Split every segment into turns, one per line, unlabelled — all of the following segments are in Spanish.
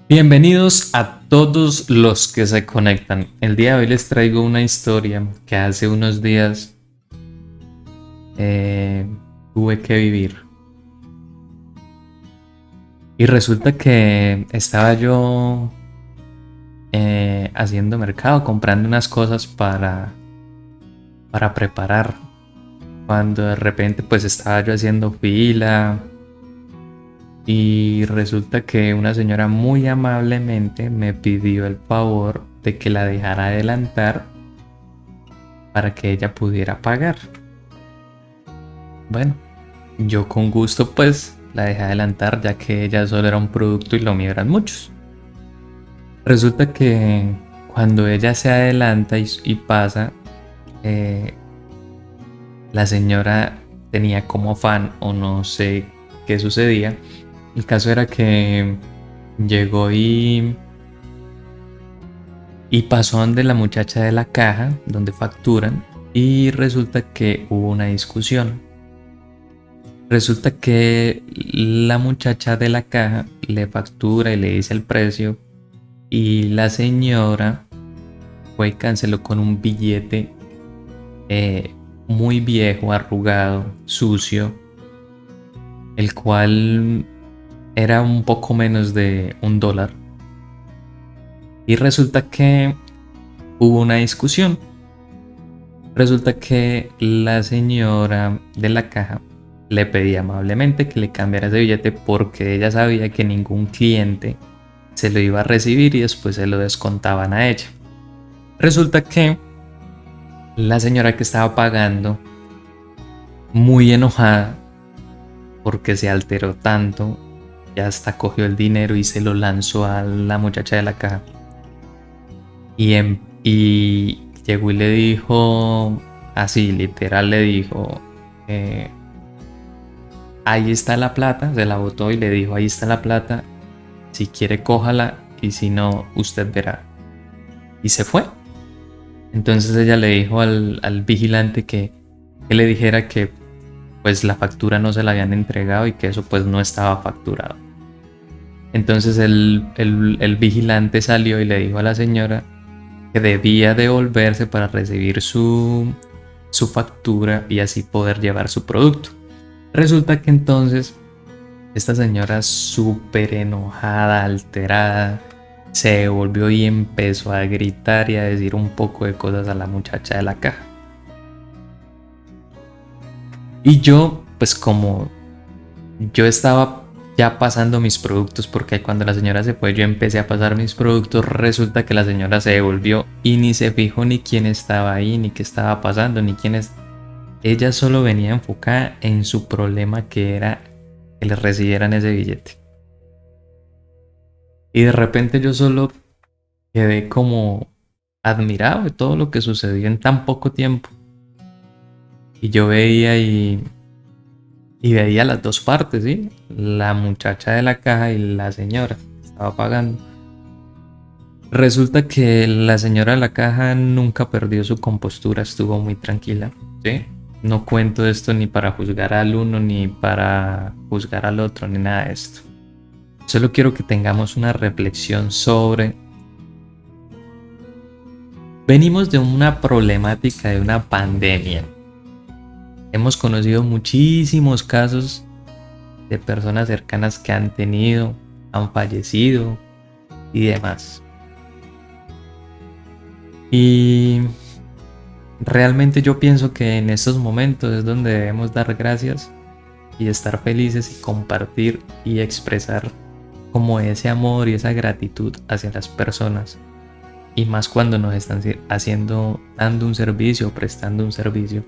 Bienvenidos a todos los que se conectan. El día de hoy les traigo una historia que hace unos días eh, tuve que vivir. Y resulta que estaba yo haciendo mercado, comprando unas cosas para preparar. Cuando de repente pues estaba yo haciendo fila y resulta que una señora muy amablemente me pidió el favor de que la dejara adelantar para que ella pudiera pagar. Bueno, yo con gusto pues la dejé adelantar ya que ella solo era un producto y lo mío eran muchos. Resulta que cuando ella se adelanta y pasa, eh, la señora tenía como afán o no sé qué sucedía. El caso era que llegó y pasó donde la muchacha de la caja, donde facturan, y resulta que hubo una discusión. Resulta que la muchacha de la caja le factura y le dice el precio y la señora fue y canceló con un billete muy viejo, arrugado, sucio, el cual era un poco menos de $1. Y resulta que hubo una discusión. Resulta que la señora de la caja le pedía amablemente que le cambiara ese billete porque ella sabía que ningún cliente se lo iba a recibir y después se lo descontaban a ella. Resulta que la señora que estaba pagando, muy enojada porque se alteró tanto, ya hasta cogió el dinero y se lo lanzó a la muchacha de la caja. Y llegó y le dijo, así literal le dijo, ahí está la plata, se la botó y le dijo, ahí está la plata, si quiere cójala y si no, usted verá. Y se fue. Entonces ella le dijo al vigilante que le dijera que pues la factura no se la habían entregado y que eso pues no estaba facturado. Entonces el vigilante salió y le dijo a la señora que debía devolverse para recibir su factura y así poder llevar su producto. Resulta que entonces esta señora súper enojada, alterada, se devolvió y empezó a gritar y a decir un poco de cosas a la muchacha de la caja. Y yo, pues como yo estaba ya pasando mis productos, porque cuando la señora se fue yo empecé a pasar mis productos, resulta que la señora se devolvió y ni se fijó ni quién estaba ahí, ni qué estaba pasando, ni quién es. Ella solo venía enfocada en su problema, que era que le recibieran ese billete. Y de repente yo solo quedé como admirado de todo lo que sucedió en tan poco tiempo. Y yo veía y veía las dos partes, ¿sí? La muchacha de la caja y la señora que estaba pagando. Resulta que la señora de la caja nunca perdió su compostura, estuvo muy tranquila, ¿sí? No cuento esto ni para juzgar al uno, ni para juzgar al otro, ni nada de esto. Solo quiero que tengamos una reflexión sobre... Venimos de una problemática, de una pandemia. Hemos conocido muchísimos casos de personas cercanas que han tenido, han fallecido y demás. Y realmente yo pienso que en estos momentos es donde debemos dar gracias y estar felices y compartir y expresar como ese amor y esa gratitud hacia las personas. Y más cuando nos están dando un servicio o prestando un servicio.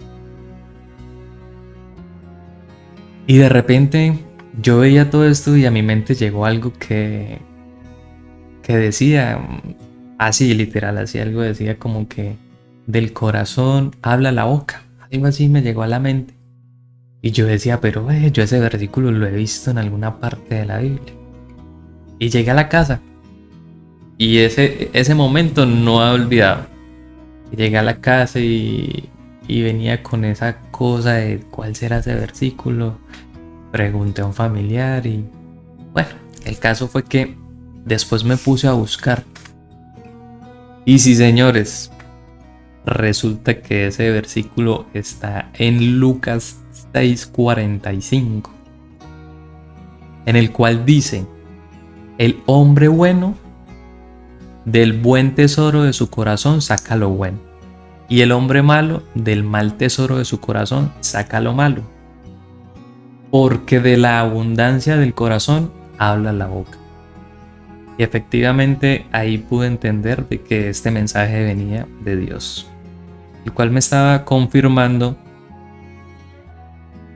Y de repente yo veía todo esto y a mi mente llegó algo que decía, así literal, así algo decía como que del corazón habla la boca. Algo así me llegó a la mente. Y yo decía, pero yo ese versículo lo he visto en alguna parte de la Biblia. Y llegué a la casa. Y ese momento no he olvidado. Llegué a la casa y venía con esa cosa de cuál será ese versículo. Pregunté a un familiar y bueno, el caso fue que Después me puse a buscar. Y sí, señores, resulta que ese versículo está en Lucas 6:45, en el cual dice: el hombre bueno del buen tesoro de su corazón saca lo bueno, y el hombre malo del mal tesoro de su corazón saca lo malo, porque de la abundancia del corazón habla la boca. Y efectivamente ahí pude entender de que este mensaje venía de Dios, el cual me estaba confirmando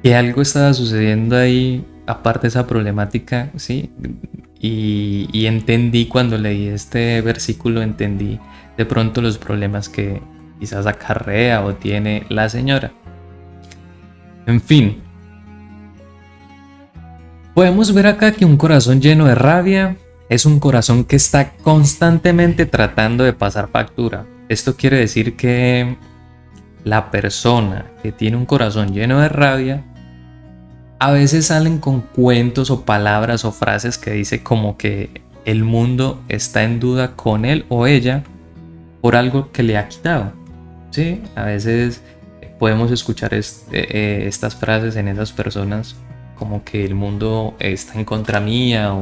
que algo estaba sucediendo ahí, aparte de esa problemática, ¿sí? Y entendí cuando leí este versículo, entendí de pronto los problemas que quizás acarrea o tiene la señora. En fin, podemos ver acá que un corazón lleno de rabia es un corazón que está constantemente tratando de pasar factura. Esto quiere decir que la persona que tiene un corazón lleno de rabia a veces salen con cuentos o palabras o frases que dice como que el mundo está en duda con él o ella por algo que le ha quitado. Sí, a veces podemos escuchar estas frases en esas personas como que el mundo está en contra mía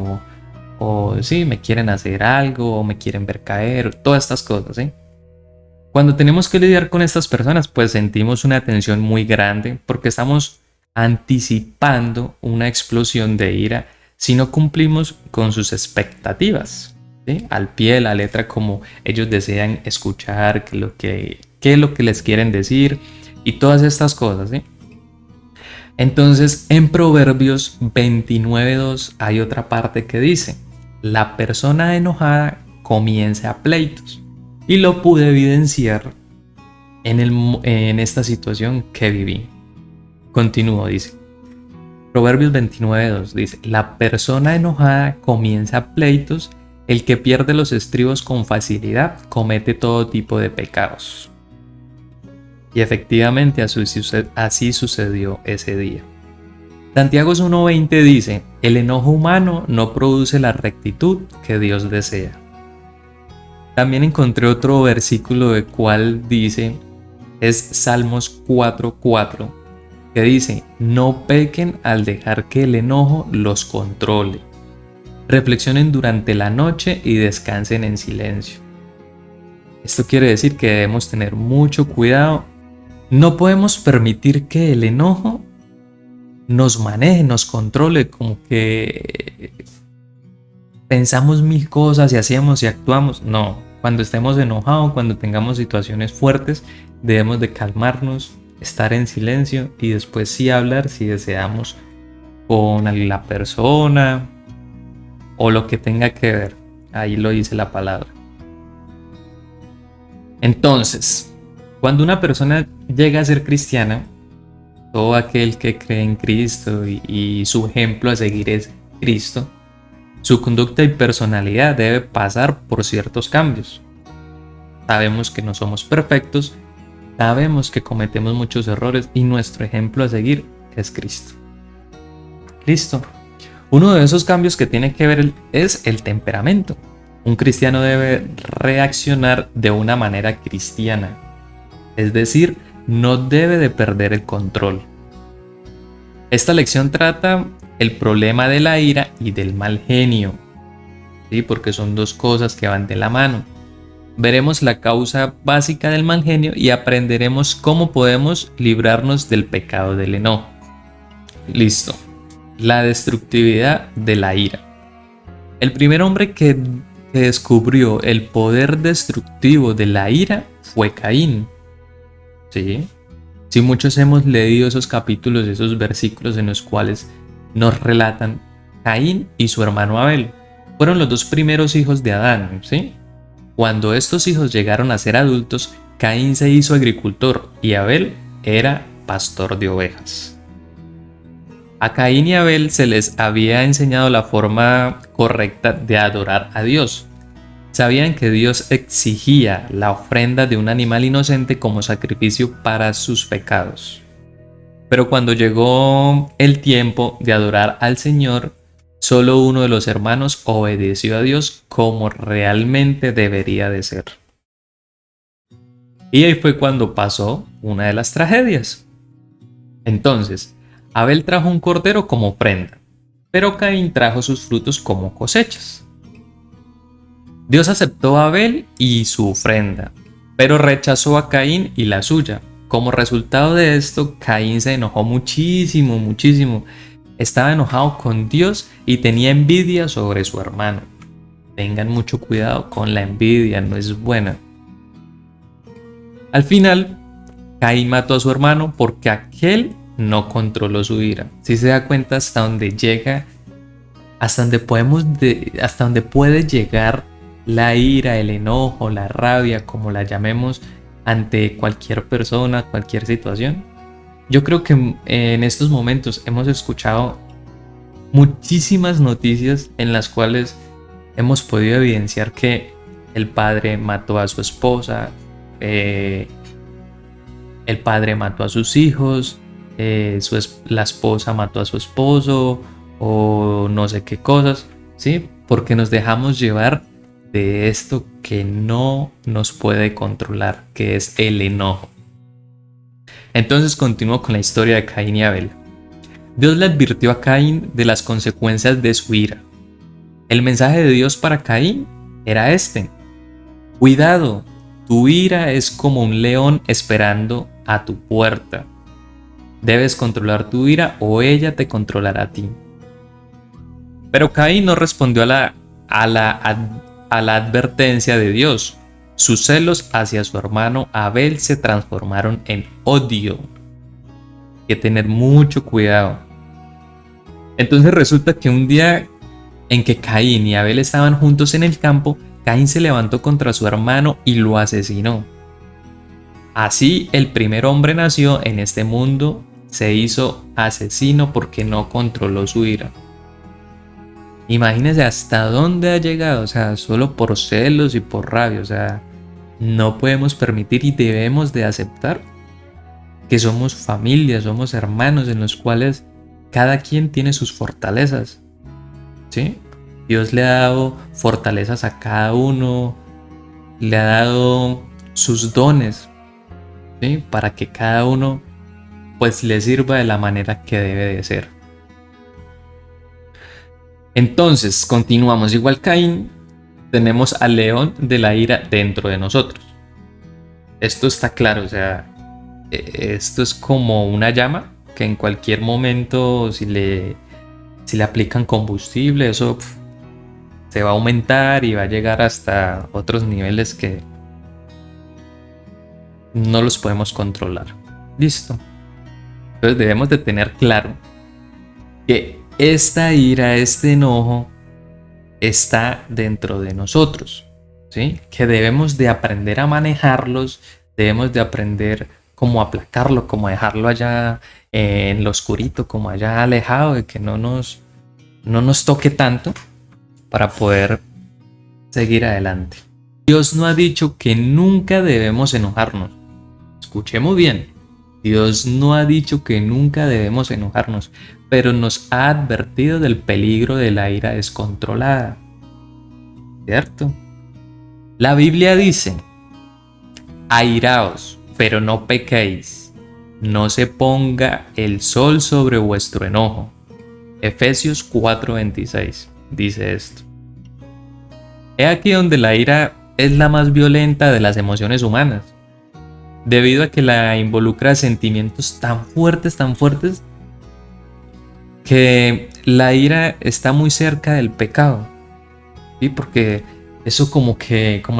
o sí, me quieren hacer algo o me quieren ver caer, todas estas cosas, ¿sí? Cuando tenemos que lidiar con estas personas, pues sentimos una tensión muy grande porque estamos anticipando una explosión de ira si no cumplimos con sus expectativas, ¿sí? Al pie de la letra, como ellos desean escuchar, qué es lo que les quieren decir y todas estas cosas, ¿sí? Entonces, en Proverbios 29:2 hay otra parte que dice: la persona enojada comienza a pleitos. Y lo pude evidenciar en esta situación que viví. Continúo, dice. Proverbios 29:2 dice: la persona enojada comienza pleitos, el que pierde los estribos con facilidad comete todo tipo de pecados. Y efectivamente así sucedió ese día. Santiago 1:20 dice: el enojo humano no produce la rectitud que Dios desea. También encontré otro versículo de cual dice, es Salmos 4:4, que dice: no pequen al dejar que el enojo los controle. Reflexionen durante la noche y descansen en silencio. Esto quiere decir que debemos tener mucho cuidado. No podemos permitir que el enojo nos maneje, nos controle, como que pensamos mil cosas y hacemos y actuamos. No, cuando estemos enojados, cuando tengamos situaciones fuertes, debemos de calmarnos, estar en silencio y después sí hablar si deseamos con la persona o lo que tenga que ver. Ahí lo dice la palabra. Entonces, cuando una persona llega a ser cristiana, todo aquel que cree en Cristo y su ejemplo a seguir es Cristo, su conducta y personalidad debe pasar por ciertos cambios. Sabemos que no somos perfectos, sabemos que cometemos muchos errores y nuestro ejemplo a seguir es Cristo. Listo. Uno de esos cambios que tiene que ver es el temperamento. Un cristiano debe reaccionar de una manera cristiana, es decir, no debe de perder el control. Esta lección trata el problema de la ira y del mal genio, ¿sí? Porque son dos cosas que van de la mano. Veremos la causa básica del mal genio y aprenderemos cómo podemos librarnos del pecado del enojo. Listo. La destructividad de la ira. El primer hombre que descubrió el poder destructivo de la ira fue Caín. ¿Sí? Si muchos hemos leído esos capítulos, esos versículos en los cuales nos relatan Caín y su hermano Abel. Fueron los dos primeros hijos de Adán, ¿sí? Cuando estos hijos llegaron a ser adultos, Caín se hizo agricultor y Abel era pastor de ovejas. A Caín y Abel se les había enseñado la forma correcta de adorar a Dios. Sabían que Dios exigía la ofrenda de un animal inocente como sacrificio para sus pecados. Pero cuando llegó el tiempo de adorar al Señor, Solo uno de los hermanos obedeció a Dios como realmente debería de ser. Y ahí fue cuando pasó una de las tragedias. Entonces, Abel trajo un cordero como ofrenda, pero Caín trajo sus frutos como cosechas. Dios aceptó a Abel y su ofrenda, pero rechazó a Caín y la suya. Como resultado de esto, Caín se enojó muchísimo, muchísimo. Estaba enojado con Dios y tenía envidia sobre su hermano. Tengan mucho cuidado con la envidia, no es buena. Al final, Caín mató a su hermano porque aquel no controló su ira. Si se da cuenta hasta dónde llega, hasta dónde puede llegar la ira, el enojo, la rabia, como la llamemos, ante cualquier persona, cualquier situación. Yo creo que en estos momentos hemos escuchado muchísimas noticias en las cuales hemos podido evidenciar que el padre mató a su esposa, el padre mató a sus hijos, la esposa mató a su esposo o no sé qué cosas, ¿sí? Porque nos dejamos llevar de esto que no nos puede controlar, que es el enojo. Entonces continúo con la historia de Caín y Abel. Dios le advirtió a Caín de las consecuencias de su ira. El mensaje de Dios para Caín era este: cuidado, tu ira es como un león esperando a tu puerta. Debes controlar tu ira o ella te controlará a ti. Pero Caín no respondió a la advertencia de Dios. Sus celos hacia su hermano Abel se transformaron en odio. Hay que tener mucho cuidado. Entonces resulta que un día en que Caín y Abel estaban juntos en el campo, Caín se levantó contra su hermano y lo asesinó. Así el primer hombre nació en este mundo, se hizo asesino porque no controló su ira. Imagínense hasta dónde ha llegado, o sea, solo por celos y por rabia, o sea, no podemos permitir y debemos de aceptar que somos familia, somos hermanos en los cuales cada quien tiene sus fortalezas, ¿sí? Dios le ha dado fortalezas a cada uno, le ha dado sus dones, ¿sí? Para que cada uno pues le sirva de la manera que debe de ser. Entonces, continuamos. Igual Caín, tenemos al león de la ira dentro de nosotros. Esto está claro, o sea, esto es como una llama que en cualquier momento, si le aplican combustible, eso se va a aumentar y va a llegar hasta otros niveles que no los podemos controlar. Listo. Entonces debemos de tener claro que esta ira, este enojo está dentro de nosotros, ¿sí? Que debemos de aprender a manejarlos, debemos de aprender cómo aplacarlo, cómo dejarlo allá en lo oscurito, como allá alejado, de que no nos toque tanto para poder seguir adelante. Dios no ha dicho que nunca debemos enojarnos. Escuchemos bien. Dios no ha dicho que nunca debemos enojarnos, pero nos ha advertido del peligro de la ira descontrolada. ¿Cierto? La Biblia dice: airaos, pero no pequéis. No se ponga el sol sobre vuestro enojo. Efesios 4:26 dice esto. He aquí donde la ira es la más violenta de las emociones humanas, debido a que la involucra sentimientos tan fuertes, que la ira está muy cerca del pecado, ¿sí? Porque eso como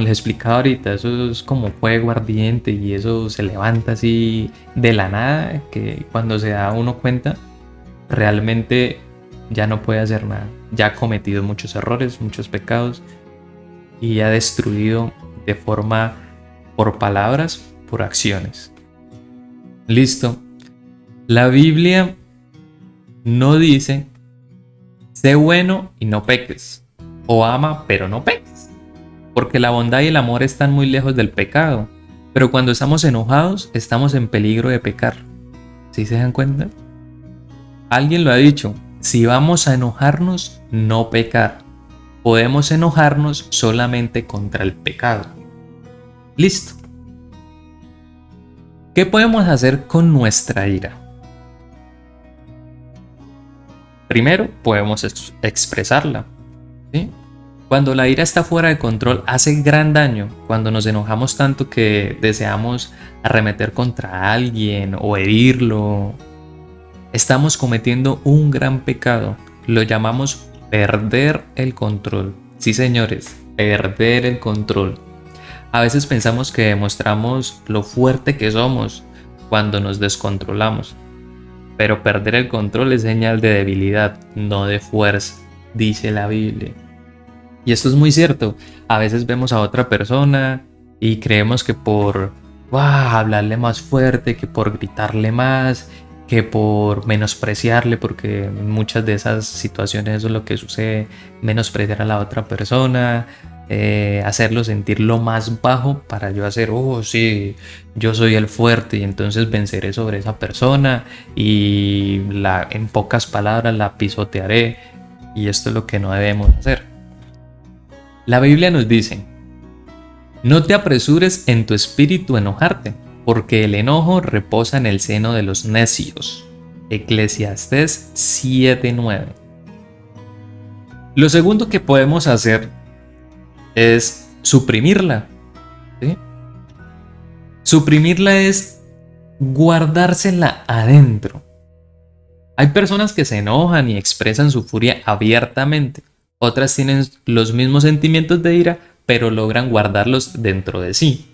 les explicaba ahorita, eso es como fuego ardiente y eso se levanta así de la nada, que cuando se da uno cuenta, realmente ya no puede hacer nada. Ya ha cometido muchos errores, muchos pecados y ha destruido de forma por palabras, por acciones. Listo. La Biblia no dice: sé bueno y no peques, o ama pero no peques, porque la bondad y el amor están muy lejos del pecado, pero cuando estamos enojados estamos en peligro de pecar. ¿Sí se dan cuenta? Alguien lo ha dicho: si vamos a enojarnos, no pecar. Podemos enojarnos solamente contra el pecado. Listo. ¿Qué podemos hacer con nuestra ira? Primero, podemos expresarla, ¿sí? Cuando la ira está fuera de control, hace gran daño. Cuando nos enojamos tanto que deseamos arremeter contra alguien o herirlo, estamos cometiendo un gran pecado. Lo llamamos perder el control. Sí, señores, perder el control. A veces pensamos que demostramos lo fuerte que somos cuando nos descontrolamos. Pero perder el control es señal de debilidad, no de fuerza, dice la Biblia. Y esto es muy cierto. A veces vemos a otra persona y creemos que por hablarle más fuerte, que por gritarle más, que por menospreciarle, porque en muchas de esas situaciones eso es lo que sucede, menospreciar a la otra persona, hacerlo sentir lo más bajo para yo hacer, sí, yo soy el fuerte y entonces venceré sobre esa persona y en pocas palabras la pisotearé, y esto es lo que no debemos hacer. La Biblia nos dice: no te apresures en tu espíritu a enojarte, porque el enojo reposa en el seno de los necios. Eclesiastés 7:9. Lo segundo que podemos hacer es suprimirla, ¿sí? Suprimirla es guardársela adentro. Hay personas que se enojan y expresan su furia abiertamente. Otras tienen los mismos sentimientos de ira, pero logran guardarlos dentro de sí.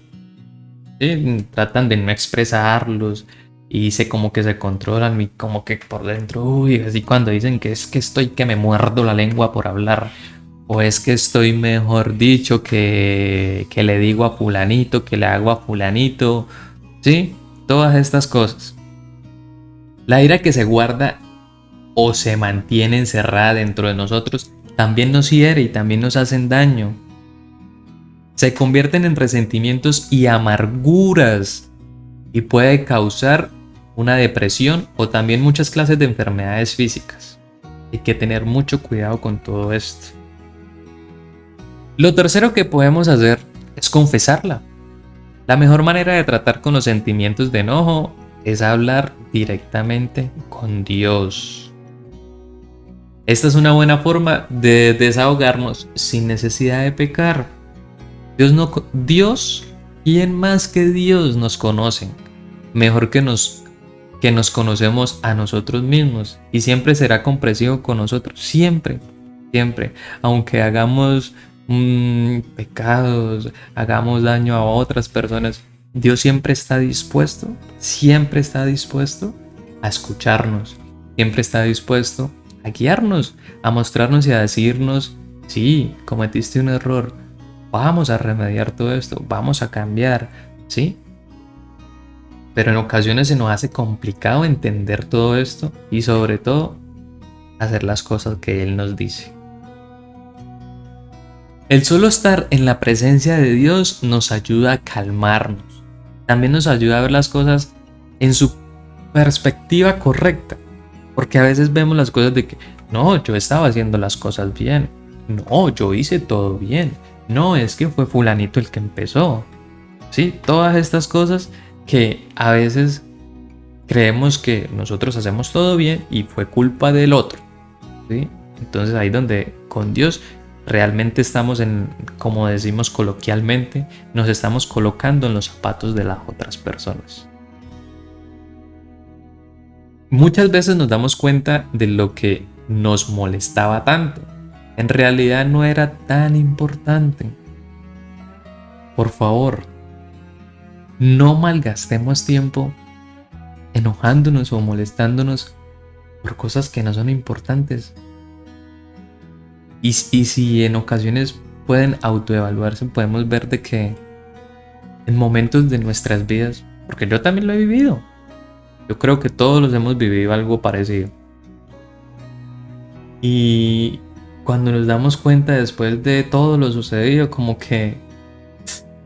¿Sí? Tratan de no expresarlos y como que se controlan y como que por dentro, así cuando dicen que es que estoy que me muerdo la lengua por hablar, o es que estoy, mejor dicho, que le digo a fulanito, que le hago a fulanito, ¿sí? Todas estas cosas. La ira que se guarda o se mantiene encerrada dentro de nosotros también nos hiere y también nos hacen daño. Se convierten en resentimientos y amarguras y puede causar una depresión o también muchas clases de enfermedades físicas. Hay que tener mucho cuidado con todo esto. Lo tercero que podemos hacer es confesarla. La mejor manera de tratar con los sentimientos de enojo es hablar directamente con Dios. Esta es una buena forma de desahogarnos sin necesidad de pecar. Dios, ¿quién más que Dios nos conoce? Mejor que nos conocemos a nosotros mismos, y siempre será comprensivo con nosotros, siempre, siempre, aunque hagamos pecados, hagamos daño a otras personas. Dios siempre está dispuesto a escucharnos, siempre está dispuesto a guiarnos, a mostrarnos y a decirnos: sí, cometiste un error, vamos a remediar todo esto, vamos a cambiar, ¿sí? Pero en ocasiones se nos hace complicado entender todo esto y sobre todo hacer las cosas que Él nos dice. El solo estar en la presencia de Dios nos ayuda a calmarnos. También nos ayuda a ver las cosas en su perspectiva correcta. Porque a veces vemos las cosas de que no, yo estaba haciendo las cosas bien. No, yo hice todo bien. No, es que fue fulanito el que empezó. Sí, todas estas cosas que a veces creemos que nosotros hacemos todo bien y fue culpa del otro, ¿sí? Entonces ahí donde con Dios realmente estamos como decimos coloquialmente, nos estamos colocando en los zapatos de las otras personas. Muchas veces nos damos cuenta de lo que nos molestaba tanto. En realidad no era tan importante. Por favor, no malgastemos tiempo enojándonos o molestándonos por cosas que no son importantes. Y si en ocasiones pueden autoevaluarse, podemos ver de que en momentos de nuestras vidas, porque yo también lo he vivido, yo creo que todos los hemos vivido algo parecido. Y cuando nos damos cuenta después de todo lo sucedido, como que,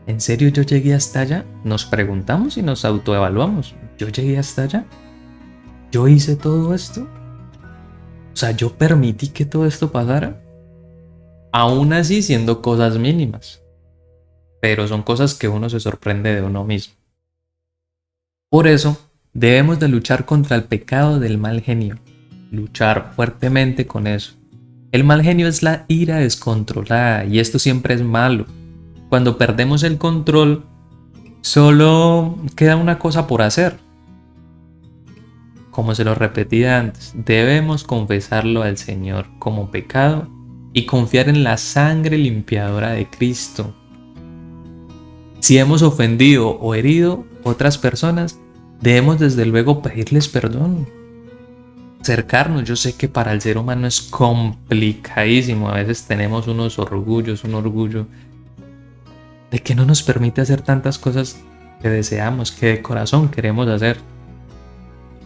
¿en serio yo llegué hasta allá? Nos preguntamos y nos autoevaluamos. ¿Yo llegué hasta allá? ¿Yo hice todo esto? O sea, yo permití que todo esto pasara, aún así siendo cosas mínimas, pero son cosas que uno se sorprende de uno mismo. Por eso, debemos de luchar contra el pecado del mal genio, luchar fuertemente con eso. El mal genio es la ira descontrolada y esto siempre es malo. Cuando perdemos el control, solo queda una cosa por hacer. Como se lo repetí antes, debemos confesarlo al Señor como pecado y confiar en la sangre limpiadora de Cristo. Si hemos ofendido o herido a otras personas, debemos desde luego pedirles perdón. Acercarnos, yo sé que para el ser humano es complicadísimo, a veces tenemos un orgullo de que no nos permite hacer tantas cosas que deseamos, que de corazón queremos hacer.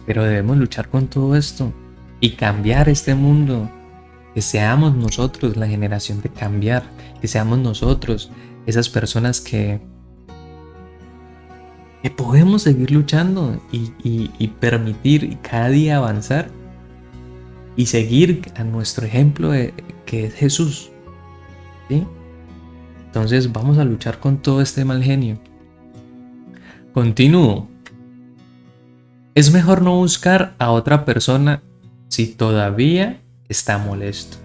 Pero debemos luchar con todo esto y cambiar este mundo. Que seamos nosotros la generación de cambiar, que seamos nosotros esas personas que podemos seguir luchando y permitir cada día avanzar y seguir a nuestro ejemplo que es Jesús. ¿Sí? Entonces vamos a luchar con todo este mal genio. Continúo. Es mejor no buscar a otra persona si todavía está molesto.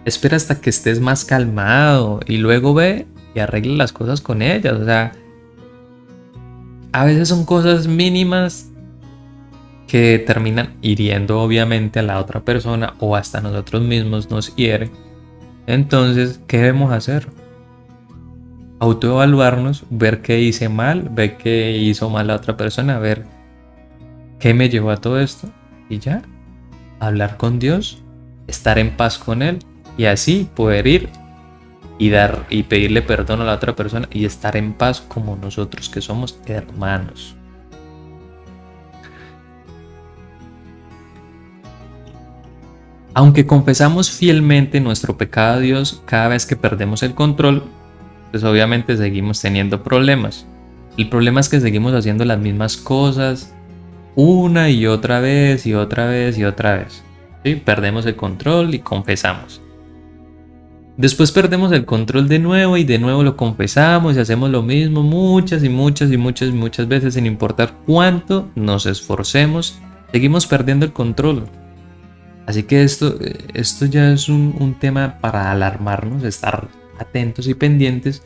Espera hasta que estés más calmado y luego ve y arregla las cosas con ellas. O sea, a veces son cosas mínimas que terminan hiriendo obviamente a la otra persona o hasta nosotros mismos nos hiere. Entonces, ¿qué debemos hacer? Autoevaluarnos, ver qué hice mal, ver qué hizo mal la otra persona, ver qué me llevó a todo esto y ya, hablar con Dios, estar en paz con Él y así poder ir y dar y pedirle perdón a la otra persona y estar en paz como nosotros que somos hermanos. Aunque confesamos fielmente nuestro pecado a Dios cada vez que perdemos el control, pues obviamente seguimos teniendo problemas. El problema es que seguimos haciendo las mismas cosas una y otra vez y otra vez y otra vez. ¿Sí? Perdemos el control y confesamos. Después perdemos el control de nuevo y de nuevo lo confesamos y hacemos lo mismo muchas veces sin importar cuánto nos esforcemos, seguimos perdiendo el control. Así que esto ya es un tema para alarmarnos, estar atentos y pendientes.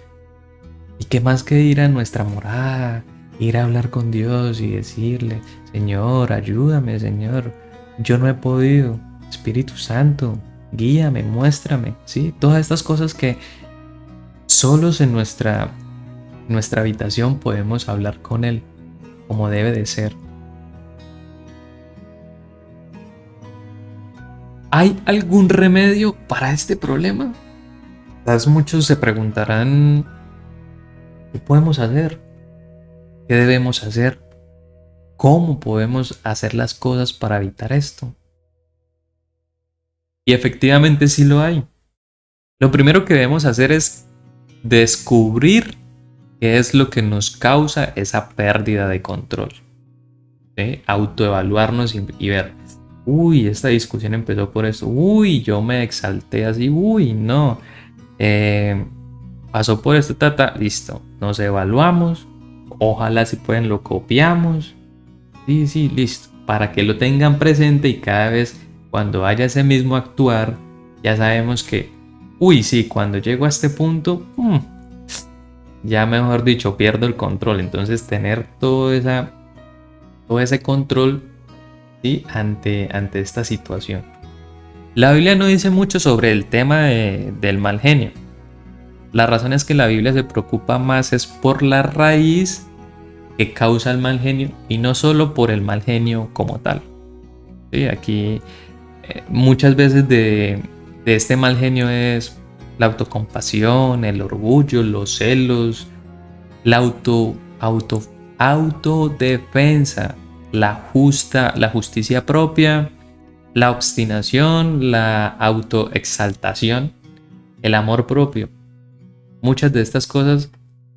Y qué más que ir a nuestra morada, ir a hablar con Dios y decirle: Señor, ayúdame, Señor, yo no he podido, Espíritu Santo, guíame, muéstrame, ¿sí? Todas estas cosas que solos en nuestra habitación podemos hablar con Él, como debe de ser. ¿Hay algún remedio para este problema? Quizás muchos se preguntarán: ¿qué podemos hacer? ¿Qué debemos hacer? ¿Cómo podemos hacer las cosas para evitar esto? Y efectivamente sí lo hay. Lo primero que debemos hacer es descubrir qué es lo que nos causa esa pérdida de control. ¿Sí? Autoevaluarnos y ver: uy, esta discusión empezó por esto, uy, yo me exalté así, uy, no, pasó por esto, listo, nos evaluamos, ojalá si pueden lo copiamos, sí, listo, para que lo tengan presente y cada vez cuando haya ese mismo actuar, ya sabemos que, uy, sí, cuando llego a este punto, ya mejor dicho, pierdo el control. Entonces tener todo ese control, ¿sí? ante esta situación. La Biblia no dice mucho sobre el tema del mal genio. La razón es que la Biblia se preocupa más es por la raíz que causa el mal genio y no solo por el mal genio como tal. ¿Sí? Aquí muchas veces de este mal genio es la autocompasión, el orgullo, los celos, la autodefensa, la justicia propia, la obstinación, la autoexaltación, el amor propio. Muchas de estas cosas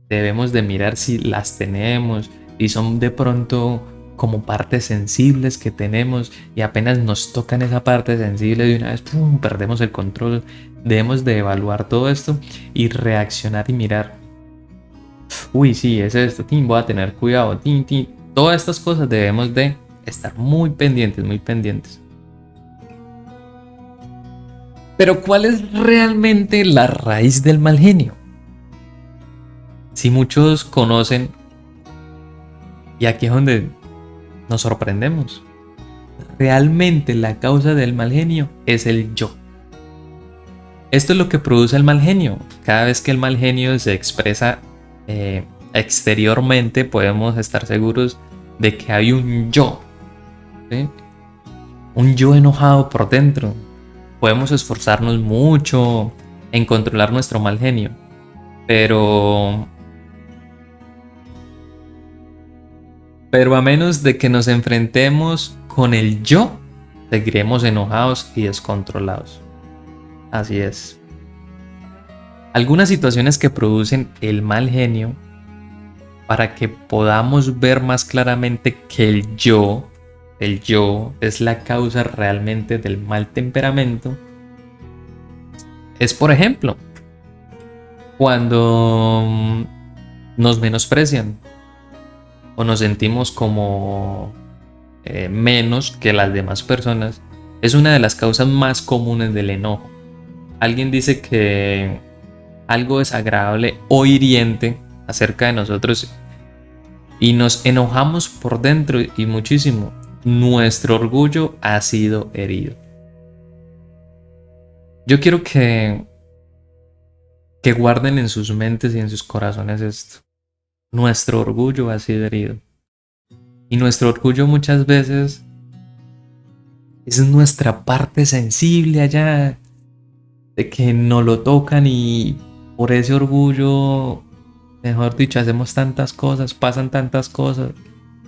debemos de mirar si las tenemos y son de pronto como partes sensibles que tenemos y apenas nos tocan esa parte sensible de una vez, ¡pum!, perdemos el control. Debemos de evaluar todo esto y reaccionar y mirar. Uy, sí, es esto, tin, voy a tener cuidado, tin, tin. Todas estas cosas debemos de estar muy pendientes, muy pendientes. Pero ¿cuál es realmente la raíz del mal genio? Si muchos conocen, y aquí es donde nos sorprendemos, realmente la causa del mal genio es el yo. Esto es lo que produce el mal genio. Cada vez que el mal genio se expresa exteriormente, podemos estar seguros de que hay un yo, ¿sí? Un yo enojado por dentro. Podemos esforzarnos mucho en controlar nuestro mal genio, pero a menos de que nos enfrentemos con el yo, seguiremos enojados y descontrolados. Así es. Algunas situaciones que producen el mal genio, para que podamos ver más claramente que el yo es la causa realmente del mal temperamento, es, por ejemplo, cuando nos menosprecian o nos sentimos como menos que las demás personas. Es una de las causas más comunes del enojo. Alguien dice que algo desagradable o hiriente acerca de nosotros y nos enojamos por dentro y muchísimo. Nuestro orgullo ha sido herido. Yo quiero que guarden en sus mentes y en sus corazones esto. Nuestro orgullo ha sido herido. Y nuestro orgullo muchas veces es nuestra parte sensible allá, de que no lo tocan, y por ese orgullo, mejor dicho, hacemos tantas cosas, pasan tantas cosas,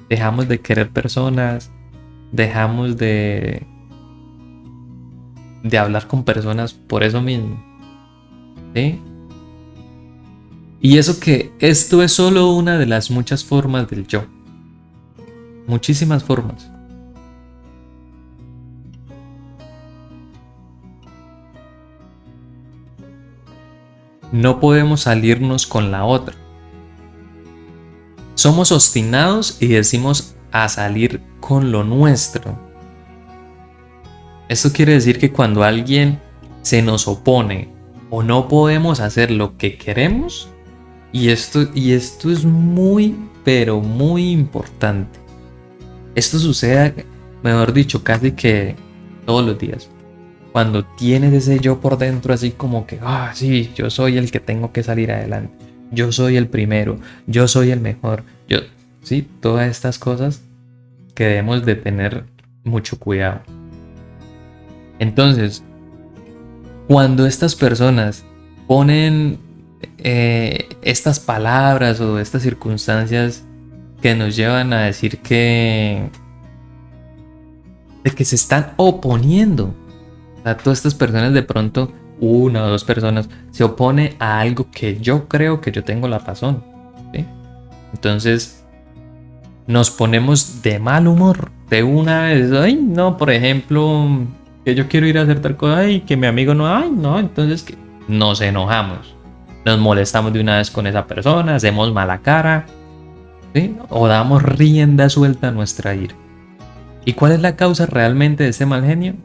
dejamos de querer personas, dejamos de hablar con personas por eso mismo, ¿sí? Y eso que esto es solo una de las muchas formas del yo. Muchísimas formas. No podemos salirnos con la otra. Somos obstinados y decimos a salir con lo nuestro. Esto quiere decir que cuando alguien se nos opone o no podemos hacer lo que queremos, y esto es muy, pero muy importante. Esto sucede, mejor dicho, casi que todos los días. Cuando tienes ese yo por dentro, así como que, sí, yo soy el que tengo que salir adelante. Yo soy el primero, yo soy el mejor. Sí, todas estas cosas que debemos de tener mucho cuidado. Entonces, cuando estas personas ponen estas palabras o estas circunstancias que nos llevan a decir de que se están oponiendo, o sea, todas estas personas, de pronto una o dos personas se opone a algo que yo creo que yo tengo la razón, ¿sí? Entonces nos ponemos de mal humor de una vez. Ay, no, por ejemplo, que yo quiero ir a hacer tal cosa, ay, que mi amigo no, ay, no, entonces que nos enojamos, nos molestamos de una vez con esa persona, hacemos mala cara, ¿sí? O damos rienda suelta a nuestra ira. ¿Y cuál es la causa realmente de este mal genio?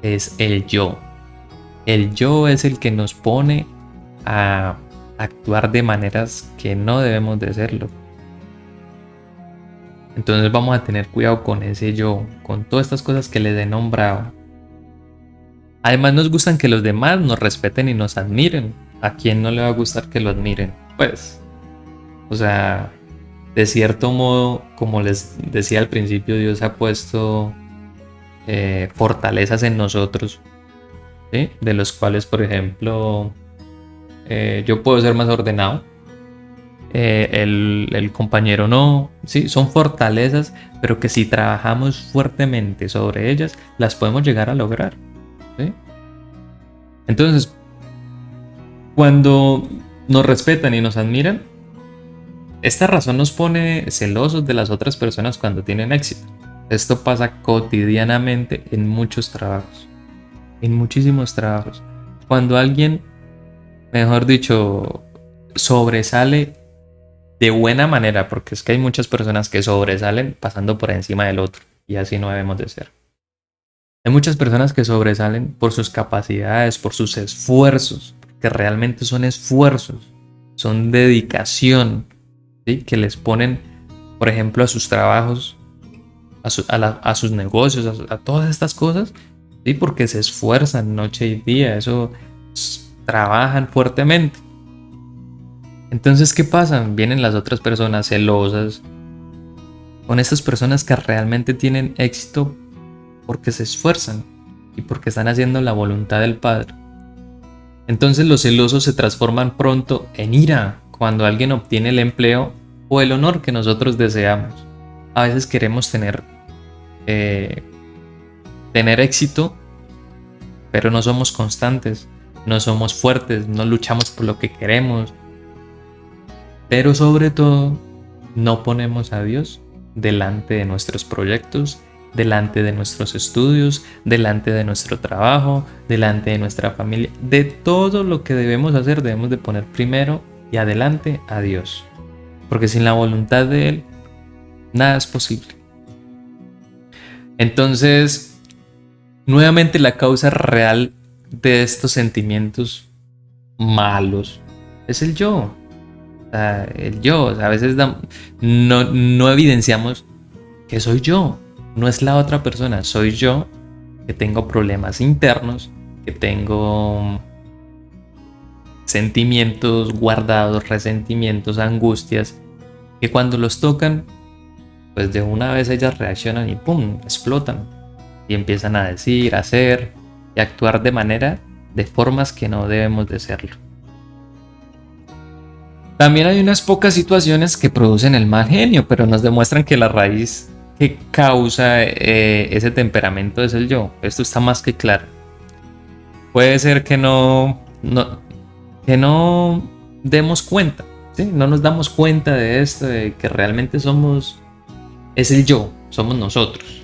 Es el yo. El yo es el que nos pone a actuar de maneras que no debemos de hacerlo. Entonces vamos a tener cuidado con ese yo, con todas estas cosas que les he nombrado. Además nos gustan que los demás nos respeten y nos admiren. ¿A quién no le va a gustar que lo admiren? Pues, o sea, de cierto modo, como les decía al principio, Dios ha puesto fortalezas en nosotros, ¿sí? De los cuales, por ejemplo, yo puedo ser más ordenado, el compañero no, ¿sí? Son fortalezas, pero que si trabajamos fuertemente sobre ellas, las podemos llegar a lograr, ¿sí? Entonces, cuando nos respetan y nos admiran, Esta razón nos pone celosos de las otras personas cuando tienen éxito. Esto pasa cotidianamente en muchos trabajos, en muchísimos trabajos. Cuando alguien, mejor dicho, sobresale de buena manera, porque es que hay muchas personas que sobresalen pasando por encima del otro, y así no debemos de ser. Hay muchas personas que sobresalen por sus capacidades, por sus esfuerzos, que realmente son esfuerzos, son dedicación, ¿sí? Que les ponen, por ejemplo, a sus trabajos, a sus negocios, a todas estas cosas, ¿sí? Porque se esfuerzan noche y día, eso trabajan fuertemente. Entonces, ¿qué pasa? Vienen las otras personas celosas con estas personas que realmente tienen éxito porque se esfuerzan y porque están haciendo la voluntad del Padre. Entonces los celosos se transforman pronto en ira cuando alguien obtiene el empleo o el honor que nosotros deseamos. A veces queremos tener éxito, pero no somos constantes, no somos fuertes, no luchamos por lo que queremos. Pero sobre todo, no ponemos a Dios delante de nuestros proyectos, delante de nuestros estudios, delante de nuestro trabajo, delante de nuestra familia. De todo lo que debemos hacer, debemos de poner primero y adelante a Dios. Porque sin la voluntad de Él, nada es posible. Entonces, nuevamente la causa real de estos sentimientos malos es el yo. El yo, a veces no evidenciamos que soy yo, no es la otra persona, soy yo que tengo problemas internos, que tengo sentimientos guardados, resentimientos, angustias, que cuando los tocan, pues de una vez ellas reaccionan y ¡pum!, explotan y empiezan a decir, a hacer y a actuar de formas que no debemos de serlo. También hay unas pocas situaciones que producen el mal genio, pero nos demuestran que la raíz que causa ese temperamento es el yo. Esto está más que claro. Puede ser que no demos cuenta, ¿sí? No nos damos cuenta de esto, de que realmente es el yo, somos nosotros.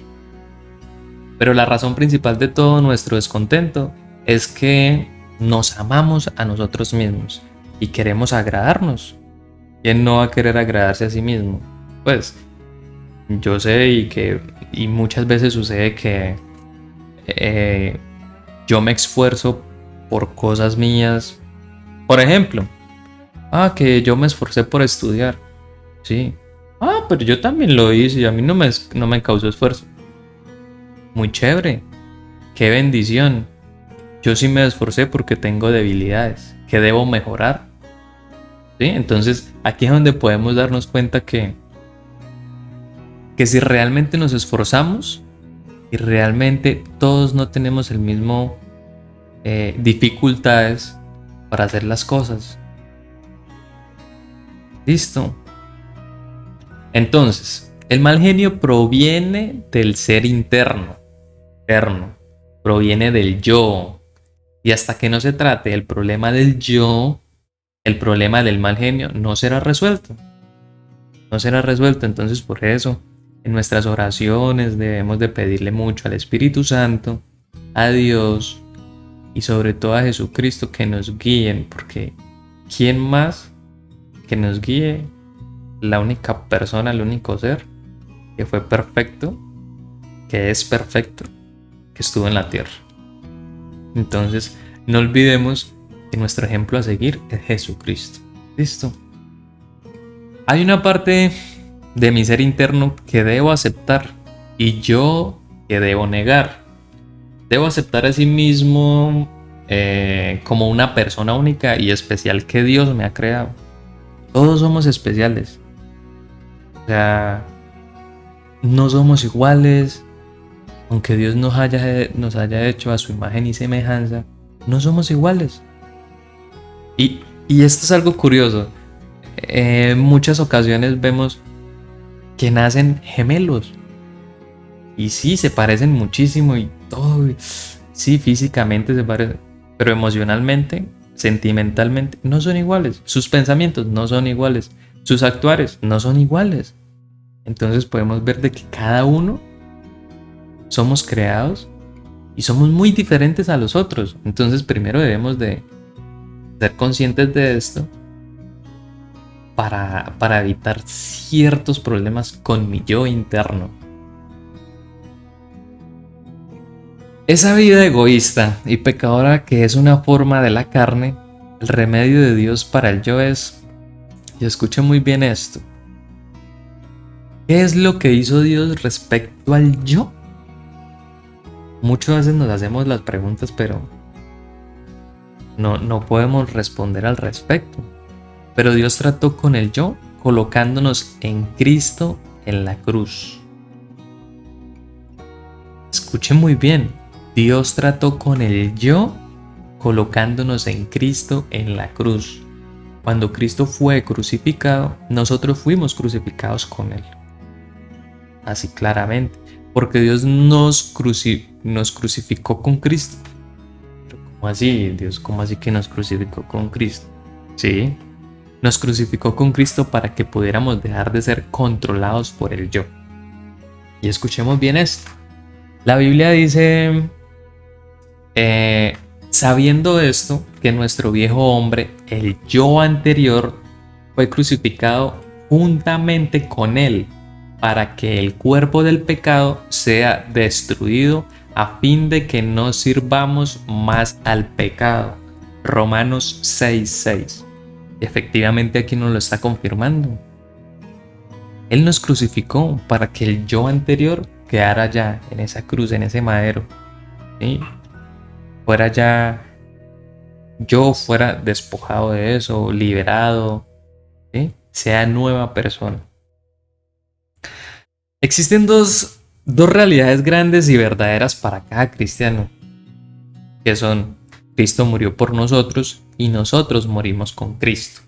Pero la razón principal de todo nuestro descontento es que nos amamos a nosotros mismos y queremos agradarnos. ¿Quién no va a querer agradarse a sí mismo? Pues yo sé y muchas veces sucede que yo me esfuerzo por cosas mías. Por ejemplo, que yo me esforcé por estudiar. Sí. Pero yo también lo hice y a mí no me causó esfuerzo. Muy chévere. Qué bendición. Yo sí me esforcé porque tengo debilidades que debo mejorar. ¿Sí? Entonces aquí es donde podemos darnos cuenta que si realmente nos esforzamos y realmente todos no tenemos el mismo dificultades para hacer las cosas. Listo. Entonces, el mal genio proviene del ser interno, proviene del yo. Y hasta que no se trate el problema del yo, el problema del mal genio no será resuelto. No será resuelto. Entonces, por eso, en nuestras oraciones debemos de pedirle mucho al Espíritu Santo, a Dios y sobre todo a Jesucristo que nos guíen, porque ¿quién más que nos guíe? La única persona, el único ser que fue perfecto, que es perfecto, que estuvo en la tierra. Entonces, no olvidemos que nuestro ejemplo a seguir es Jesucristo. ¿Listo? Hay una parte de mi ser interno que debo aceptar y yo que debo negar. Debo aceptar a sí mismo como una persona única y especial que Dios me ha creado. Todos somos especiales. O sea, no somos iguales. Aunque Dios nos haya hecho a su imagen y semejanza, no somos iguales. Y esto es algo curioso. En muchas ocasiones vemos que nacen gemelos. Y sí, se parecen muchísimo y todo. Sí, físicamente se parecen. Pero emocionalmente, sentimentalmente, no son iguales. Sus pensamientos no son iguales. sus actuares no son iguales. Entonces podemos ver de que cada uno somos creados y somos muy diferentes a los otros. Entonces primero debemos de ser conscientes de esto para evitar ciertos problemas con mi yo interno. Esa vida egoísta y pecadora que es una forma de la carne, el remedio de Dios para el yo es, y escuche muy bien esto, ¿qué es lo que hizo Dios respecto al yo? Muchas veces nos hacemos las preguntas, pero no podemos responder al respecto. Pero Dios trató con el yo colocándonos en Cristo en la cruz. Escuchen muy bien, Dios trató con el yo colocándonos en Cristo en la cruz. Cuando Cristo fue crucificado, nosotros fuimos crucificados con Él. Así claramente, porque Dios nos crucificó con Cristo. ¿Pero cómo así, Dios? ¿Cómo así que nos crucificó con Cristo? Sí, nos crucificó con Cristo para que pudiéramos dejar de ser controlados por el yo. Y escuchemos bien esto. La Biblia dice, sabiendo esto, que nuestro viejo hombre, el yo anterior, fue crucificado juntamente con él, para que el cuerpo del pecado sea destruido, a fin de que no sirvamos más al pecado. Romanos 6:6. Efectivamente aquí nos lo está confirmando. Él nos crucificó para que el yo anterior quedara ya en esa cruz, en ese madero, ¿sí? Fuera ya, yo fuera despojado de eso, liberado, ¿sí? Sea nueva persona. Existen dos realidades grandes y verdaderas para cada cristiano, que son: Cristo murió por nosotros y nosotros morimos con Cristo.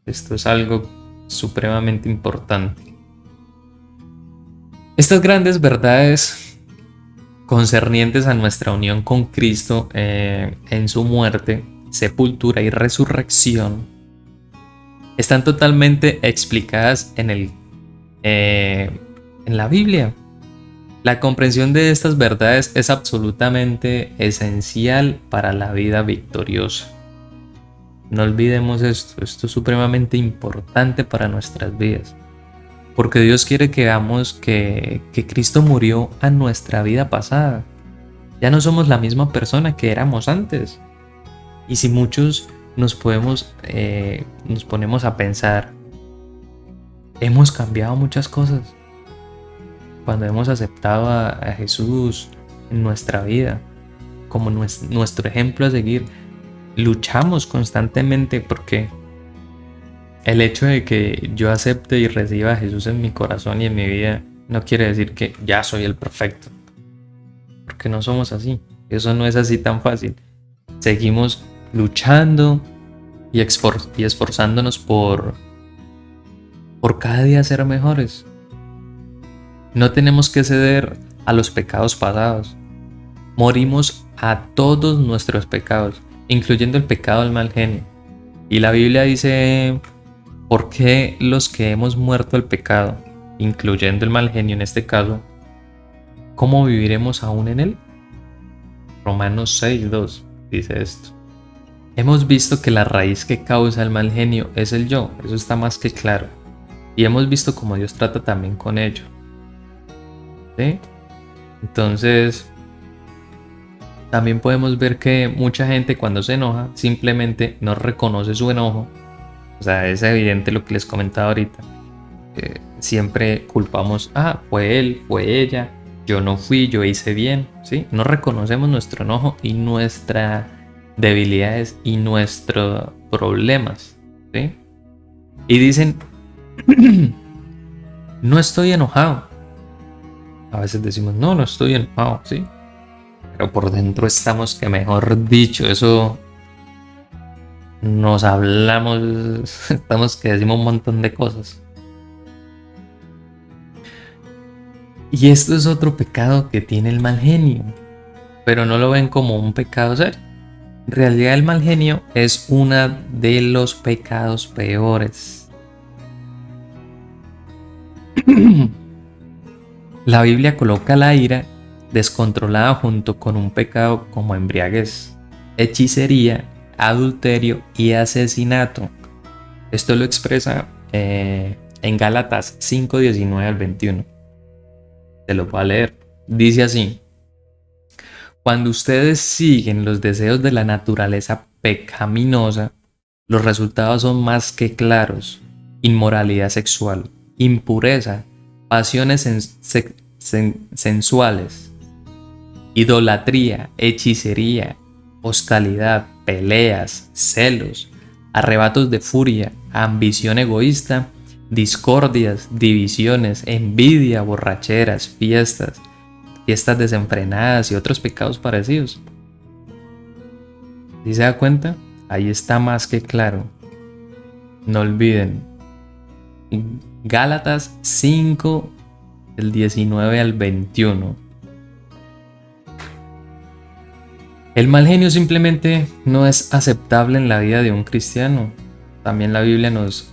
Esto es algo supremamente importante. Estas grandes verdades concernientes a nuestra unión con Cristo en su muerte, sepultura y resurrección están totalmente explicadas en la Biblia. La comprensión de estas verdades es absolutamente esencial para la vida victoriosa. No olvidemos esto es supremamente importante para nuestras vidas. Porque Dios quiere que veamos que Cristo murió a nuestra vida pasada. Ya no somos la misma persona que éramos antes. Y si muchos nos ponemos a pensar, hemos cambiado muchas cosas cuando hemos aceptado a Jesús en nuestra vida como nuestro ejemplo a seguir. Luchamos constantemente porque el hecho de que yo acepte y reciba a Jesús en mi corazón y en mi vida no quiere decir que ya soy el perfecto, porque no somos así. Eso no es así tan fácil. Seguimos luchando y esforzándonos por cada día ser mejores. No tenemos que ceder a los pecados pasados. Morimos a todos nuestros pecados, incluyendo el pecado del mal genio. Y la Biblia dice: ¿por qué los que hemos muerto al pecado, incluyendo el mal genio en este caso, cómo viviremos aún en él? Romanos 6:2 dice esto. Hemos visto que la raíz que causa el mal genio es el yo, eso está más que claro. Y hemos visto cómo Dios trata también con ello. ¿Sí? Entonces, también podemos ver que mucha gente cuando se enoja simplemente no reconoce su enojo. O sea, es evidente lo que les comentaba ahorita. Siempre culpamos, fue él, fue ella, yo no fui, yo hice bien, ¿sí? No reconocemos nuestro enojo y nuestras debilidades y nuestros problemas, ¿sí? Y dicen, no estoy enojado. A veces decimos, no estoy enojado, ¿sí? Pero por dentro estamos que, mejor dicho, eso nos hablamos, estamos que decimos un montón de cosas. Y esto es otro pecado que tiene el mal genio, pero no lo ven como un pecado serio. En realidad el mal genio es uno de los pecados peores. La Biblia coloca la ira descontrolada junto con un pecado como embriaguez, hechicería, adulterio y asesinato. Esto lo expresa en Gálatas 5:19 al 21. Te lo voy a leer. Dice así: cuando ustedes siguen los deseos de la naturaleza pecaminosa, los resultados son más que claros: inmoralidad sexual, impureza, pasiones sensuales, idolatría, hechicería, hostilidad, peleas, celos, arrebatos de furia, ambición egoísta, discordias, divisiones, envidia, borracheras, fiestas desenfrenadas y otros pecados parecidos. ¿Sí se da cuenta? Ahí está más que claro. No olviden. Gálatas 5, del 19 al 21. El mal genio simplemente no es aceptable en la vida de un cristiano. También la Biblia nos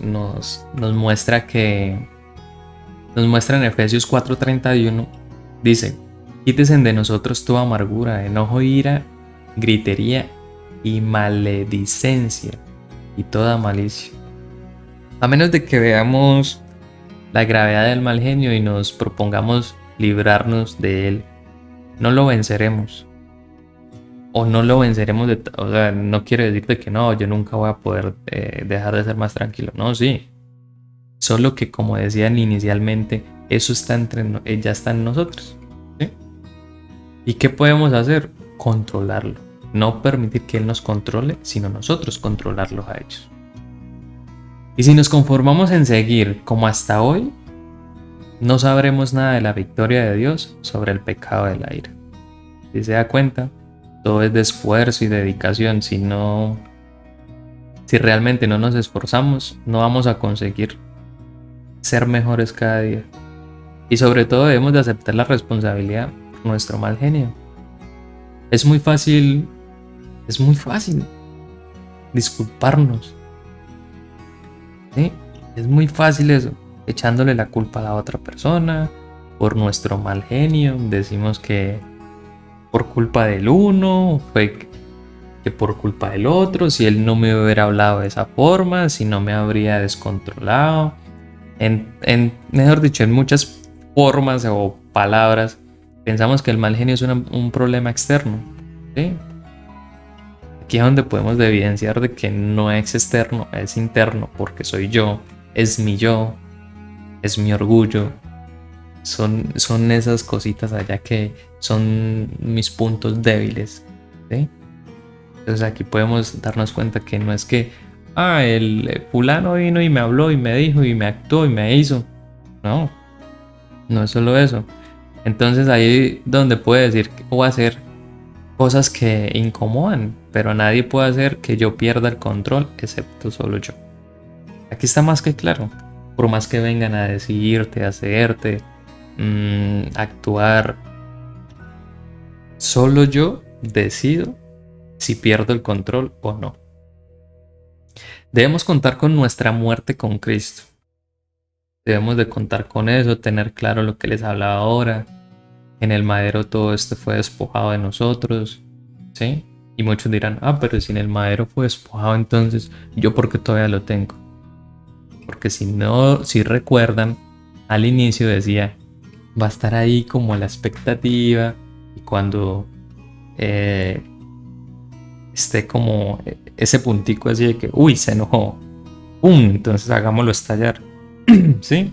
muestra que... Nos muestra en Efesios 4:31. Dice: quítesen de nosotros toda amargura, enojo, ira, gritería y maledicencia y toda malicia. A menos de que veamos la gravedad del mal genio y nos propongamos librarnos de él, no lo venceremos. O no lo venceremos o sea, no quiere decirte que no, yo nunca voy a poder dejar de ser más tranquilo. No, sí. Solo que, como decían inicialmente, eso está ya está en nosotros. ¿Sí? ¿Y qué podemos hacer? Controlarlo. No permitir que él nos controle, sino nosotros controlarlos a ellos. Y si nos conformamos en seguir como hasta hoy, no sabremos nada de la victoria de Dios sobre el pecado de la ira. Si se da cuenta, todo es de esfuerzo y dedicación. Si realmente no nos esforzamos, no vamos a conseguir ser mejores cada día. Y sobre todo debemos de aceptar la responsabilidad por nuestro mal genio. Es muy fácil disculparnos. ¿Sí? Es muy fácil eso, echándole la culpa a la otra persona por nuestro mal genio. Decimos que por culpa del uno, fue que por culpa del otro, si él no me hubiera hablado de esa forma, si no me habría descontrolado. Mejor dicho, en muchas formas o palabras, pensamos que el mal genio es un problema externo. ¿Sí? Aquí es donde podemos evidenciar de que no es externo, es interno, porque soy yo, es mi orgullo. Son esas cositas allá que son mis puntos débiles. ¿Sí? Entonces aquí podemos darnos cuenta que no es que el fulano vino y me habló y me dijo y me actuó y me hizo. No es solo eso. Entonces ahí donde puede decir o hacer cosas que incomodan, pero nadie puede hacer que yo pierda el control excepto solo yo. Aquí está más que claro. Por más que vengan a decirte, a hacerte, actuar, solo yo decido si pierdo el control o no. Debemos contar con nuestra muerte con Cristo. Debemos de contar con eso, tener claro lo que les hablaba ahora. En el madero todo esto fue despojado de nosotros, ¿sí? Y muchos dirán, pero si en el madero fue despojado, entonces ¿yo por qué todavía lo tengo? Porque si recuerdan, al inicio decía, va a estar ahí como la expectativa, y cuando esté como ese puntico así de que, se enojó, entonces hagámoslo estallar. ¿Sí?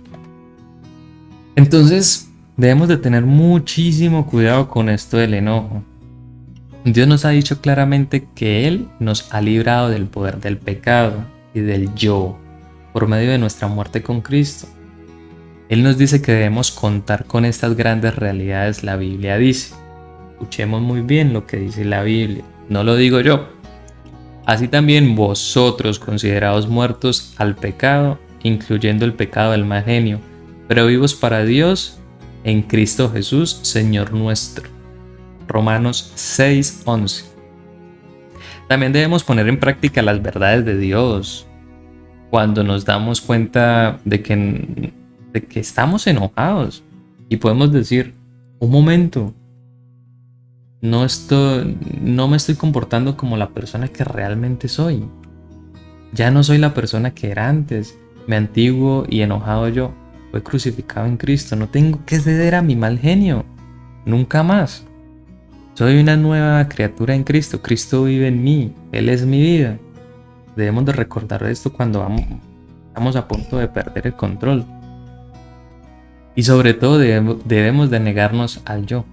Entonces debemos de tener muchísimo cuidado con esto del enojo. Dios nos ha dicho claramente que Él nos ha librado del poder del pecado y del yo por medio de nuestra muerte con Cristo. Él nos dice que debemos contar con estas grandes realidades. La Biblia dice, escuchemos muy bien lo que dice la Biblia, no lo digo yo. Así también vosotros, considerados muertos al pecado, incluyendo el pecado del mal genio, pero vivos para Dios en Cristo Jesús, Señor nuestro. Romanos 6:11. También debemos poner en práctica las verdades de Dios. Cuando nos damos cuenta de que de que estamos enojados y podemos decir, un momento, no me estoy comportando como la persona que realmente soy. Ya no soy la persona que era antes. Mi antiguo y enojado yo fue crucificado en Cristo. No tengo que ceder a mi mal genio. Nunca más. Soy una nueva criatura en Cristo. Cristo vive en mí. Él es mi vida. Debemos de recordar esto cuando estamos a punto de perder el control. Y sobre todo debemos de negarnos al yo.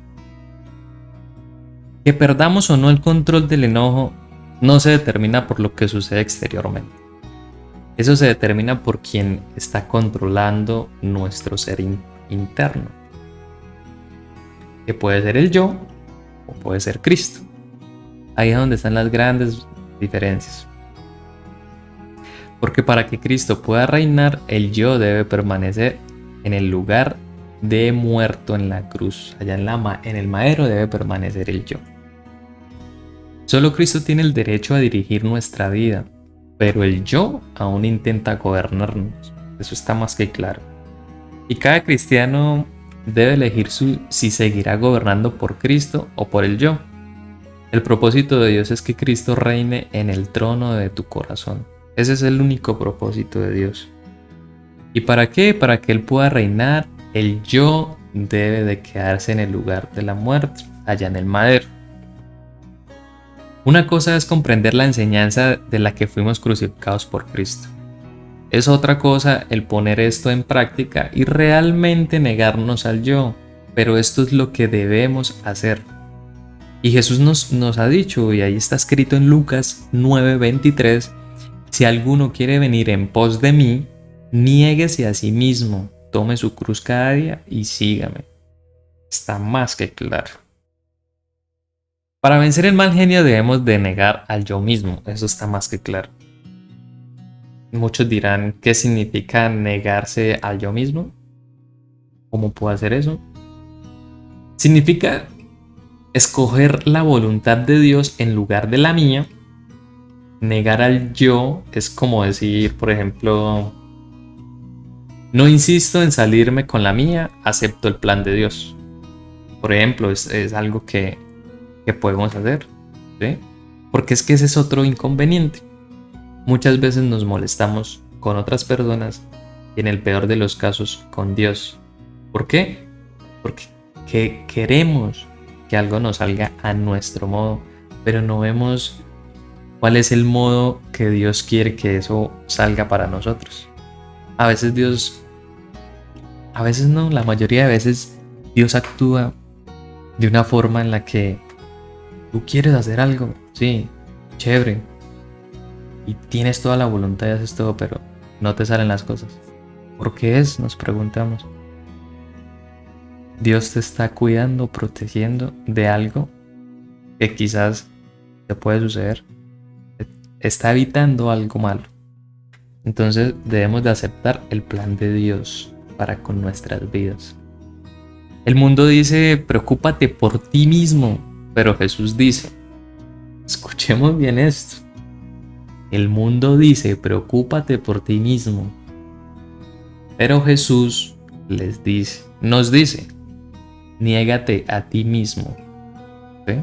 Que perdamos o no el control del enojo no se determina por lo que sucede exteriormente. Eso se determina por quien está controlando nuestro ser interno. Que puede ser el yo o puede ser Cristo. Ahí es donde están las grandes diferencias. Porque para que Cristo pueda reinar, el yo debe permanecer en el lugar de muerto en la cruz. Allá en el madero debe permanecer el yo. Solo Cristo tiene el derecho a dirigir nuestra vida, pero el yo aún intenta gobernarnos. Eso está más que claro. Y cada cristiano debe elegir si seguirá gobernando por Cristo o por el yo. El propósito de Dios es que Cristo reine en el trono de tu corazón. Ese es el único propósito de Dios. ¿Y para qué? Para que Él pueda reinar, el yo debe de quedarse en el lugar de la muerte, allá en el madero. Una cosa es comprender la enseñanza de la que fuimos crucificados por Cristo. Es otra cosa el poner esto en práctica y realmente negarnos al yo, pero esto es lo que debemos hacer. Y Jesús nos ha dicho, y ahí está escrito en Lucas 9:23, si alguno quiere venir en pos de mí, niéguese a sí mismo, tome su cruz cada día y sígame. Está más que claro. Para vencer el mal genio debemos de negar al yo mismo, eso está más que claro. Muchos dirán, ¿qué significa negarse al yo mismo? ¿Cómo puedo hacer eso? Significa escoger la voluntad de Dios en lugar de la mía. Negar al yo es como decir, por ejemplo, no insisto en salirme con la mía, acepto el plan de Dios. Por ejemplo, es algo que podemos hacer, ¿sí? Porque es que ese es otro inconveniente. Muchas veces nos molestamos con otras personas y en el peor de los casos con Dios. ¿Por qué? Porque queremos que algo nos salga a nuestro modo, pero no vemos cuál es el modo que Dios quiere que eso salga para nosotros. A veces no, la mayoría de veces Dios actúa de una forma en la que tú quieres hacer algo, sí, chévere, y tienes toda la voluntad y haces todo, pero no te salen las cosas. ¿Por qué es? Nos preguntamos. Dios te está cuidando, protegiendo de algo que quizás te puede suceder. Está evitando algo malo. Entonces debemos de aceptar el plan de Dios para con nuestras vidas. El mundo dice, preocúpate por ti mismo. Pero Jesús dice, escuchemos bien esto. El mundo dice, preocúpate por ti mismo. Pero Jesús nos dice, niégate a ti mismo. ¿Sí?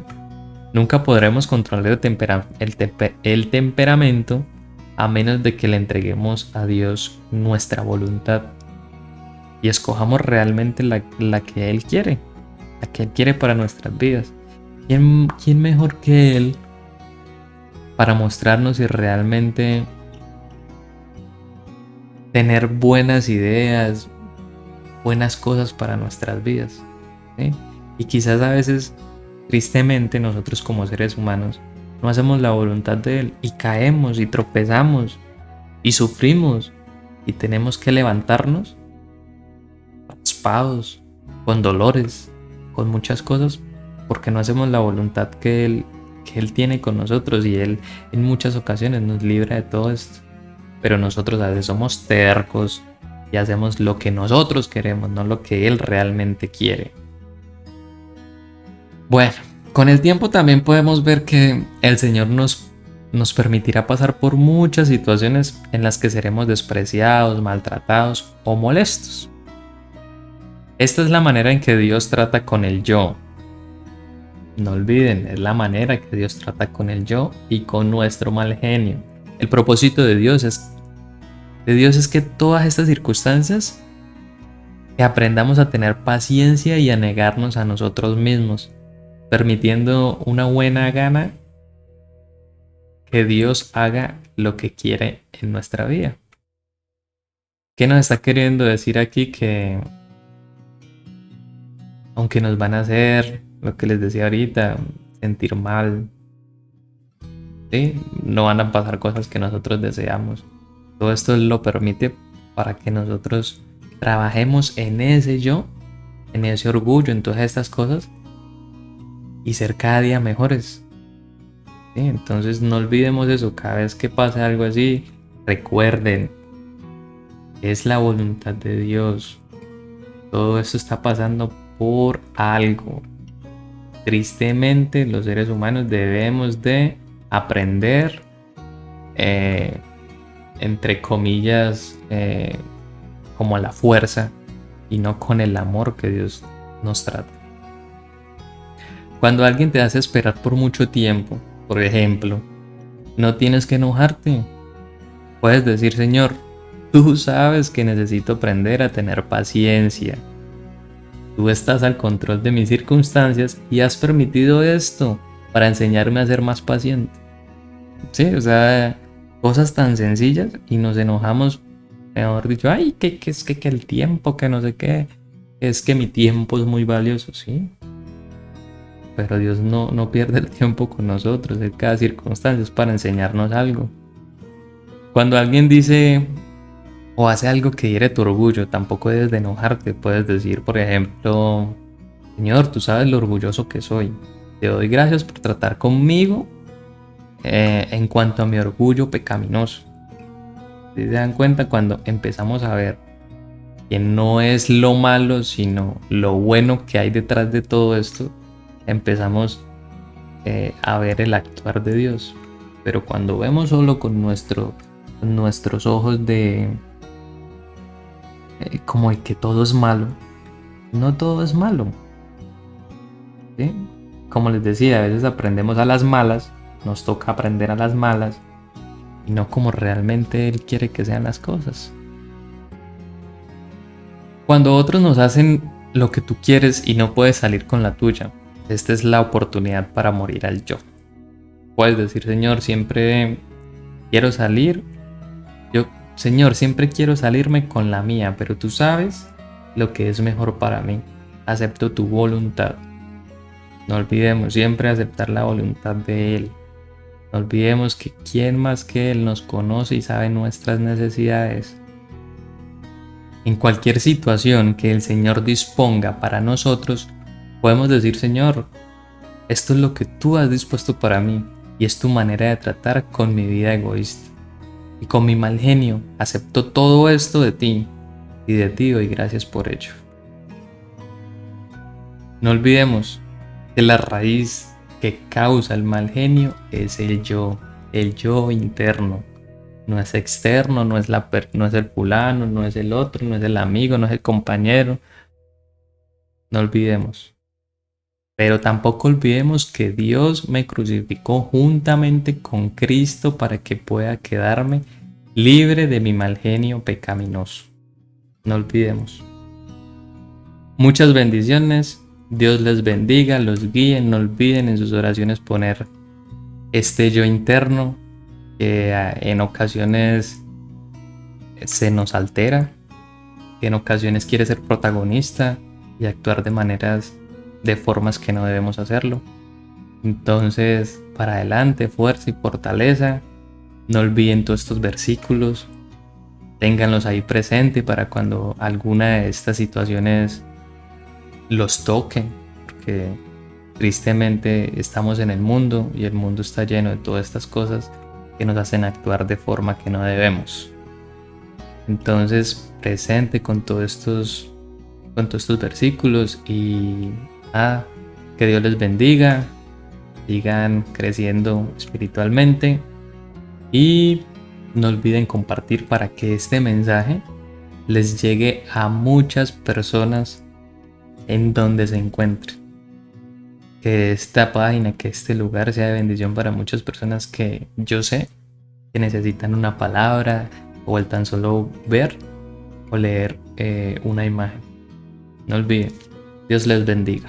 Nunca podremos controlar el temperamento a menos de que le entreguemos a Dios nuestra voluntad y escojamos realmente la que Él quiere, la que Él quiere para nuestras vidas. ¿Quién mejor que Él para mostrarnos si realmente tener buenas ideas, buenas cosas para nuestras vidas? ¿Sí? Y quizás a veces, tristemente, nosotros como seres humanos no hacemos la voluntad de Él y caemos y tropezamos y sufrimos y tenemos que levantarnos raspados, con dolores, con muchas cosas, porque no hacemos la voluntad que Él tiene con nosotros, y Él en muchas ocasiones nos libra de todo esto. Pero nosotros a veces somos tercos y hacemos lo que nosotros queremos, no lo que Él realmente quiere. Bueno, con el tiempo también podemos ver que el Señor nos permitirá pasar por muchas situaciones en las que seremos despreciados, maltratados o molestos. Esta es la manera en que Dios trata con el yo. No olviden, es la manera que Dios trata con el yo y con nuestro mal genio. El propósito de Dios es que todas estas circunstancias, que aprendamos a tener paciencia y a negarnos a nosotros mismos, permitiendo una buena gana que Dios haga lo que quiere en nuestra vida. ¿Qué nos está queriendo decir aquí? Que aunque nos van a hacer, lo que les decía ahorita, sentir mal, ¿sí? No van a pasar cosas que nosotros deseamos. Todo esto lo permite para que nosotros trabajemos en ese yo, en ese orgullo, en todas estas cosas y ser cada día mejores. ¿Sí? Entonces no olvidemos eso, cada vez que pase algo así, recuerden, es la voluntad de Dios. Todo esto está pasando por algo. Tristemente, los seres humanos debemos de aprender, entre comillas, como a la fuerza y no con el amor que Dios nos trata. Cuando alguien te hace esperar por mucho tiempo, por ejemplo, no tienes que enojarte. Puedes decir, Señor, tú sabes que necesito aprender a tener paciencia. Tú estás al control de mis circunstancias y has permitido esto para enseñarme a ser más paciente. Sí, o sea, cosas tan sencillas y nos enojamos, mejor dicho, ay, que es que el tiempo, que no sé qué, es que mi tiempo es muy valioso, sí. Pero Dios no pierde el tiempo con nosotros, en cada circunstancia es para enseñarnos algo. Cuando alguien dice o hace algo que hiere tu orgullo, tampoco debes de enojarte. Puedes decir, por ejemplo, Señor, tú sabes lo orgulloso que soy. Te doy gracias por tratar conmigo en cuanto a mi orgullo pecaminoso. Si se dan cuenta, cuando empezamos a ver que no es lo malo, sino lo bueno que hay detrás de todo esto, empezamos a ver el actuar de Dios. Pero cuando vemos solo con nuestros ojos de como el que todo es malo, no todo es malo, ¿sí? Como les decía, a veces aprendemos a las malas, nos toca aprender a las malas y no como realmente Él quiere que sean las cosas. Cuando otros nos hacen lo que tú quieres y no puedes salir con la tuya, esta es la oportunidad para morir al yo. Puedes decir, Señor, siempre quiero salir, Señor, siempre quiero salirme con la mía, pero tú sabes lo que es mejor para mí. Acepto tu voluntad. No olvidemos siempre aceptar la voluntad de Él. No olvidemos que quién más que Él nos conoce y sabe nuestras necesidades. En cualquier situación que el Señor disponga para nosotros, podemos decir, Señor, esto es lo que tú has dispuesto para mí y es tu manera de tratar con mi vida egoísta. Y con mi mal genio acepto todo esto de ti y de ti doy gracias por ello. No olvidemos que la raíz que causa el mal genio es el yo interno. No es externo, no es el fulano, no es el otro, no es el amigo, no es el compañero. No olvidemos. Pero tampoco olvidemos que Dios me crucificó juntamente con Cristo para que pueda quedarme libre de mi mal genio pecaminoso. No olvidemos. Muchas bendiciones. Dios les bendiga, los guíe. No olviden en sus oraciones poner este yo interno que en ocasiones se nos altera, que en ocasiones quiere ser protagonista y actuar de formas que no debemos hacerlo. Entonces, para adelante, fuerza y fortaleza. No olviden todos estos versículos, ténganlos ahí presente para cuando alguna de estas situaciones los toquen, porque tristemente estamos en el mundo y el mundo está lleno de todas estas cosas que nos hacen actuar de forma que no debemos. Entonces, presente con todos estos versículos y que Dios les bendiga, sigan creciendo espiritualmente y no olviden compartir para que este mensaje les llegue a muchas personas en donde se encuentren. Que esta página, que este lugar sea de bendición para muchas personas que yo sé que necesitan una palabra o el tan solo ver o leer una imagen. No olviden, Dios les bendiga.